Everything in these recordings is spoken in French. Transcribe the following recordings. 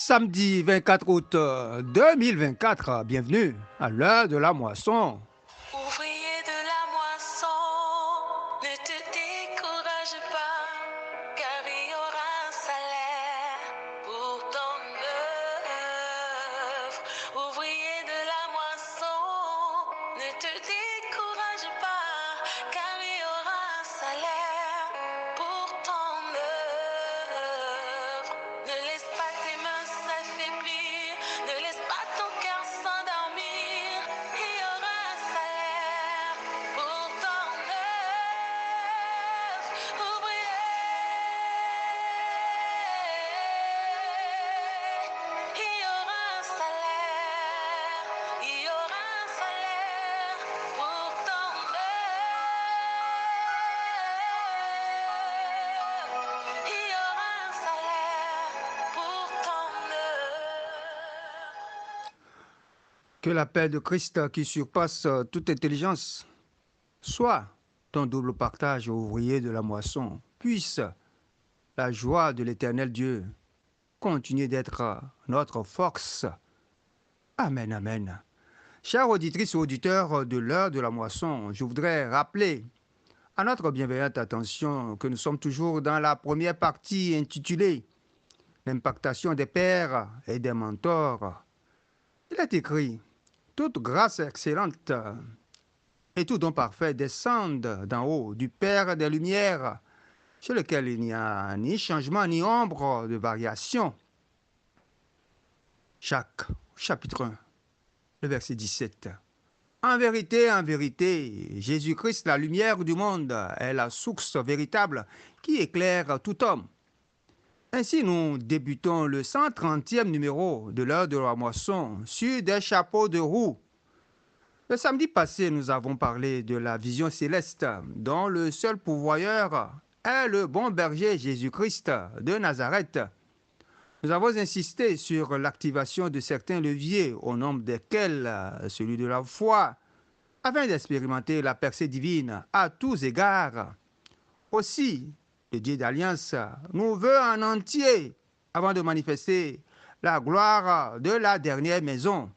Samedi 24 août 2024, bienvenue à l'heure de la moisson. Ouvrier de la moisson, ne te décourage pas, car il y aura un salaire pour ton œuvre. Ouvrier de la moisson, ne te décourage pas, car il y aura un salaire pour ton œuvre. Ne laisse pas tes mains s'affaiblir, ne laisse pas ton cœur s'endormir. Il y aura un salaire pour ton œuvre, ouvrier. Il y aura un salaire, il y aura un salaire pour ton œuvre. Il y aura un salaire pour ton œuvre. Que la paix de Christ qui surpasse toute intelligence soit ton double partage, ouvrier de la moisson. Puisse la joie de l'éternel Dieu continuer d'être notre force. Amen, amen. Chères auditrices et auditeurs de l'heure de la moisson, je voudrais rappeler à notre bienveillante attention que nous sommes toujours dans la première partie intitulée « L'impactation des pères et des mentors ». Il est écrit « Toute grâce excellente et tout don parfait descendent d'en haut du Père des Lumières, chez lequel il n'y a ni changement ni ombre de variation. » Jacques, chapitre 1, le verset 17. En vérité, Jésus-Christ, la lumière du monde, est la source véritable qui éclaire tout homme. Ainsi, nous débutons le 130e numéro de l'heure de la moisson sur des chapeaux de roue. Le samedi passé, nous avons parlé de la vision céleste dont le seul pourvoyeur est le bon berger Jésus-Christ de Nazareth. Nous avons insisté sur l'activation de certains leviers, au nombre desquels celui de la foi, afin d'expérimenter la percée divine à tous égards. Aussi, le Dieu d'Alliance nous veut en entier avant de manifester la gloire de la dernière maison.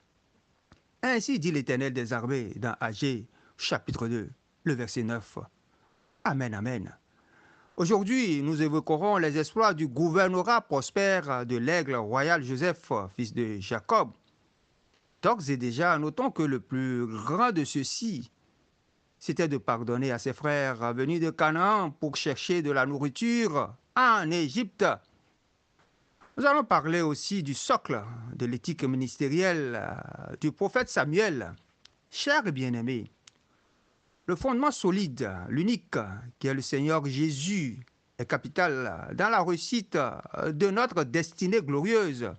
Ainsi dit l'Éternel des armées dans Agé, chapitre 2, le verset 9. Amen, amen. Aujourd'hui, nous évoquerons les exploits du gouvernorat prospère de l'aigle royal Joseph, fils de Jacob. D'ores et déjà, notons que le plus grand de ceux-ci, c'était de pardonner à ses frères venus de Canaan pour chercher de la nourriture en Égypte. Nous allons parler aussi du socle de l'éthique ministérielle du prophète Samuel. Chers et bien-aimés, le fondement solide, l'unique, qui est le Seigneur Jésus, est capital dans la réussite de notre destinée glorieuse.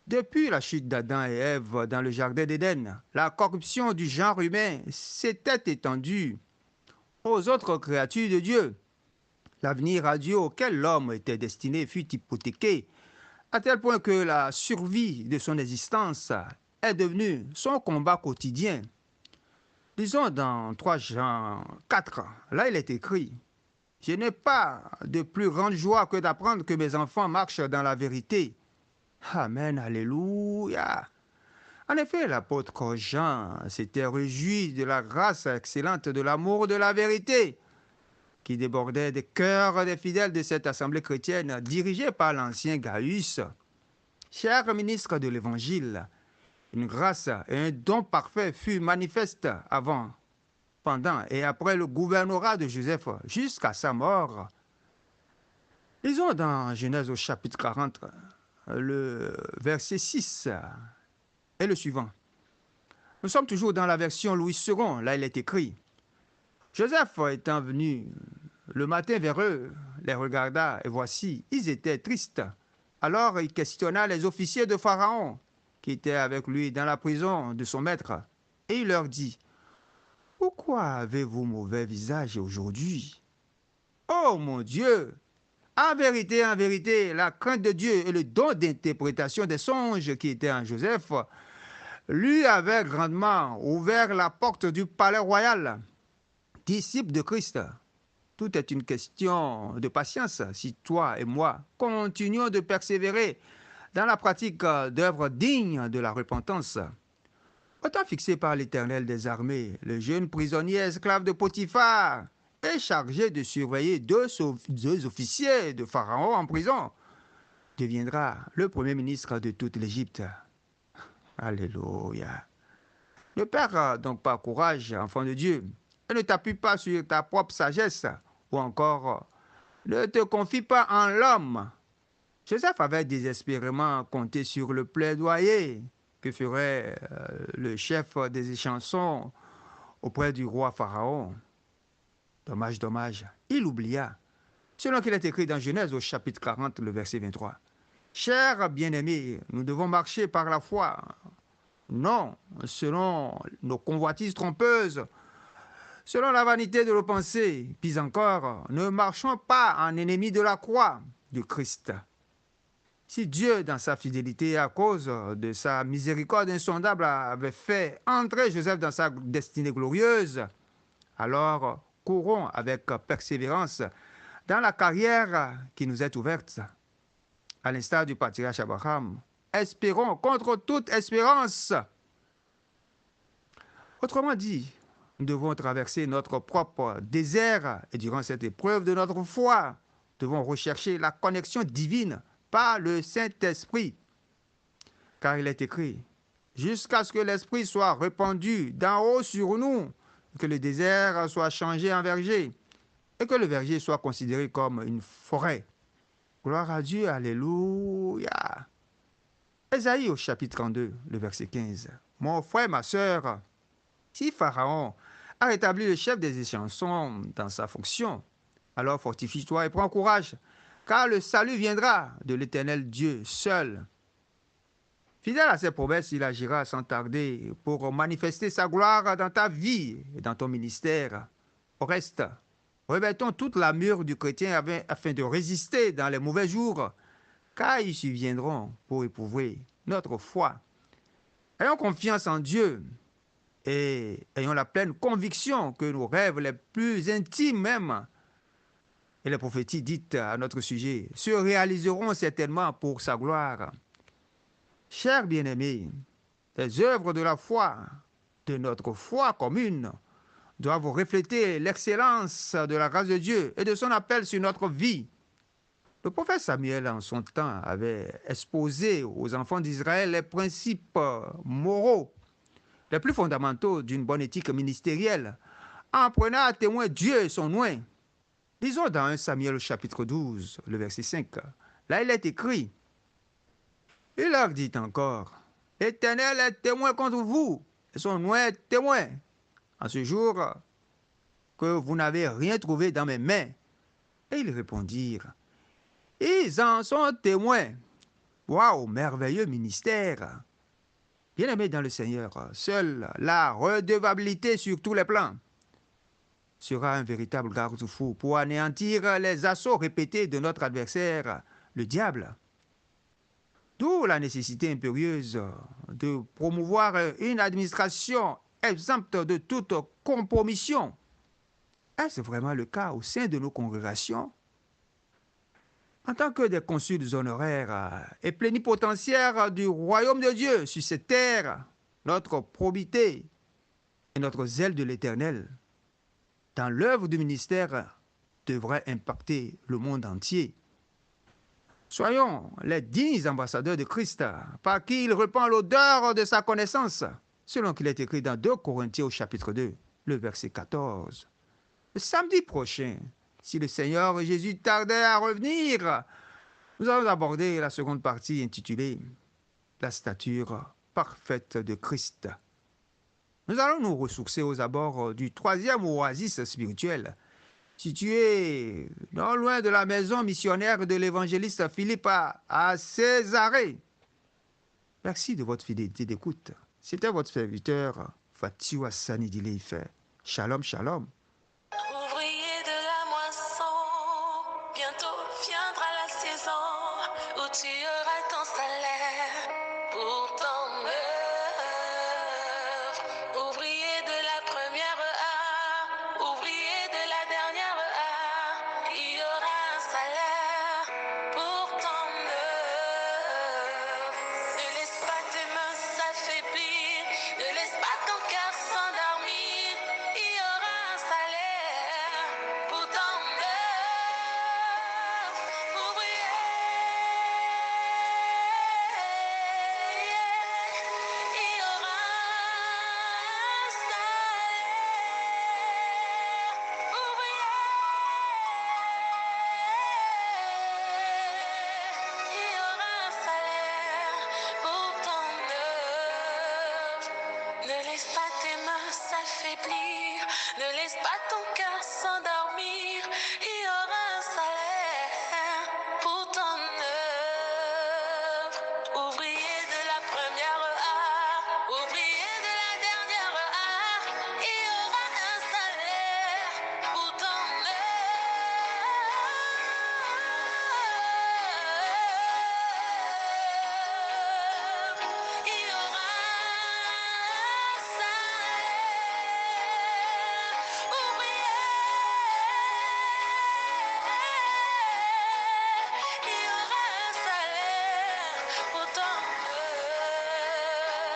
Depuis la chute d'Adam et Ève dans le jardin d'Éden, la corruption du genre humain s'était étendue aux autres créatures de Dieu. L'avenir radieux auquel l'homme était destiné fut hypothéqué, à tel point que la survie de son existence est devenue son combat quotidien. Disons dans 3 Jean 4, là il est écrit « Je n'ai pas de plus grande joie que d'apprendre que mes enfants marchent dans la vérité. » Amen, alléluia. En effet, l'apôtre Jean s'était réjoui de la grâce excellente de l'amour de la vérité qui débordait des cœurs des fidèles de cette assemblée chrétienne dirigée par l'ancien Gaius. Cher ministre de l'Évangile, une grâce et un don parfait furent manifestes avant, pendant et après le gouvernorat de Joseph jusqu'à sa mort. Lisons dans Genèse au chapitre 40, le verset 6 et le suivant. Nous sommes toujours dans la version Louis II. Là, il est écrit « Joseph étant venu le matin vers eux, les regarda, et voici, ils étaient tristes. Alors il questionna les officiers de Pharaon, qui étaient avec lui dans la prison de son maître, et il leur dit « Pourquoi avez-vous mauvais visage aujourd'hui? Oh mon Dieu! En vérité, la crainte de Dieu et le don d'interprétation des songes qui étaient en Joseph lui avaient grandement ouvert la porte du palais royal. Disciple de Christ, tout est une question de patience si toi et moi continuons de persévérer dans la pratique d'œuvres dignes de la repentance. Au temps fixé par l'Éternel des armées, le jeune prisonnier esclave de Potiphar est chargé de surveiller deux officiers de Pharaon en prison, deviendra le premier ministre de toute l'Égypte. Alléluia. Ne perds donc pas courage, enfant de Dieu, et ne t'appuie pas sur ta propre sagesse, ou encore ne te confie pas en l'homme. Joseph avait désespérément compté sur le plaidoyer que ferait le chef des échansons auprès du roi Pharaon. Dommage, dommage, il oublia, selon qu'il est écrit dans Genèse au chapitre 40, le verset 23. Chers bien-aimés, nous devons marcher par la foi, non selon nos convoitises trompeuses, selon la vanité de nos pensées. Puis encore, ne marchons pas en ennemis de la croix de Christ. Si Dieu, dans sa fidélité, à cause de sa miséricorde insondable, avait fait entrer Joseph dans sa destinée glorieuse, alors courons avec persévérance dans la carrière qui nous est ouverte. À l'instar du patriarche Abraham, espérons contre toute espérance. Autrement dit, nous devons traverser notre propre désert et durant cette épreuve de notre foi, nous devons rechercher la connexion divine par le Saint-Esprit. Car il est écrit, jusqu'à ce que l'Esprit soit répandu d'en haut sur nous, que le désert soit changé en verger et que le verger soit considéré comme une forêt. Gloire à Dieu, alléluia. Ésaïe au chapitre 32, le verset 15. Mon frère, ma sœur, si Pharaon a rétabli le chef des échansons dans sa fonction, alors fortifie-toi et prends courage, car le salut viendra de l'Éternel Dieu seul. Fidèle à ses promesses, il agira sans tarder pour manifester sa gloire dans ta vie et dans ton ministère. Au reste, revêtons toute l'armure du chrétien afin de résister dans les mauvais jours, car ils surviendront pour éprouver notre foi. Ayons confiance en Dieu et ayons la pleine conviction que nos rêves les plus intimes même et les prophéties dites à notre sujet se réaliseront certainement pour sa gloire. Chers bien-aimés, les œuvres de la foi, de notre foi commune, doivent refléter l'excellence de la grâce de Dieu et de son appel sur notre vie. Le prophète Samuel, en son temps, avait exposé aux enfants d'Israël les principes moraux les plus fondamentaux d'une bonne éthique ministérielle, en prenant à témoin Dieu et son oint. Lisons dans 1 Samuel chapitre 12, le verset 5. Là, il est écrit, il leur dit encore, l'Éternel est témoin contre vous, et son oint est témoin, en ce jour que vous n'avez rien trouvé dans mes mains. Et ils répondirent, ils en sont témoins. Waouh, merveilleux ministère! Bien-aimés dans le Seigneur, seule la redevabilité sur tous les plans sera un véritable garde-fou pour anéantir les assauts répétés de notre adversaire, le diable. D'où la nécessité impérieuse de promouvoir une administration exempte de toute compromission. Est-ce vraiment le cas au sein de nos congrégations? En tant que des consuls honoraires et plénipotentiaires du royaume de Dieu sur cette terre, notre probité et notre zèle de l'Éternel dans l'œuvre du ministère devrait impacter le monde entier. Soyons les dignes ambassadeurs de Christ, par qui il répand l'odeur de sa connaissance, selon qu'il est écrit dans 2 Corinthiens au chapitre 2, le verset 14. Le samedi prochain, si le Seigneur Jésus tardait à revenir, nous allons aborder la seconde partie intitulée « La stature parfaite de Christ ». Nous allons nous ressourcer aux abords du 3e oasis spirituel, situé non loin de la maison missionnaire de l'évangéliste Philippe à Césarée. Merci de votre fidélité d'écoute. C'était votre serviteur Fatiu Hassani Dileif. Shalom, shalom. Ouvrier de la moisson, bientôt viendra la saison où tu auras ton salaire pour ton œuvre. Ouvrier de la première heure, ouvrier de la dernière heure, il y aura un salaire pour ton œuvre. s'affaiblir, ne laisse pas ton cœur s'endormir. Il y aura un salaire pour ton œuvre. Ouvrier de la première heure, ouvrier de la dernière heure, il y aura un salaire pour ton œuvre. Il y aura un salaire, ouvrier. Il y aura un salaire pour ton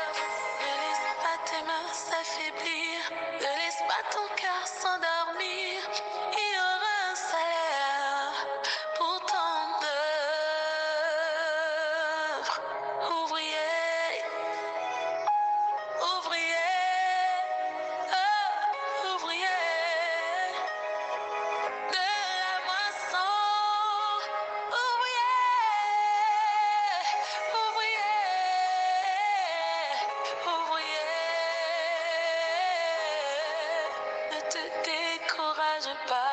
œuvre. Ne laisse pas tes mains s'affaiblir, ne laisse pas ton cœur s'endormir. Il y aura un salaire pour ton œuvre. Ouvrier, ouvrier, oh, ouvrier de la moisson, ouvrier, ouvrier, ouvrier, ne te décourage pas.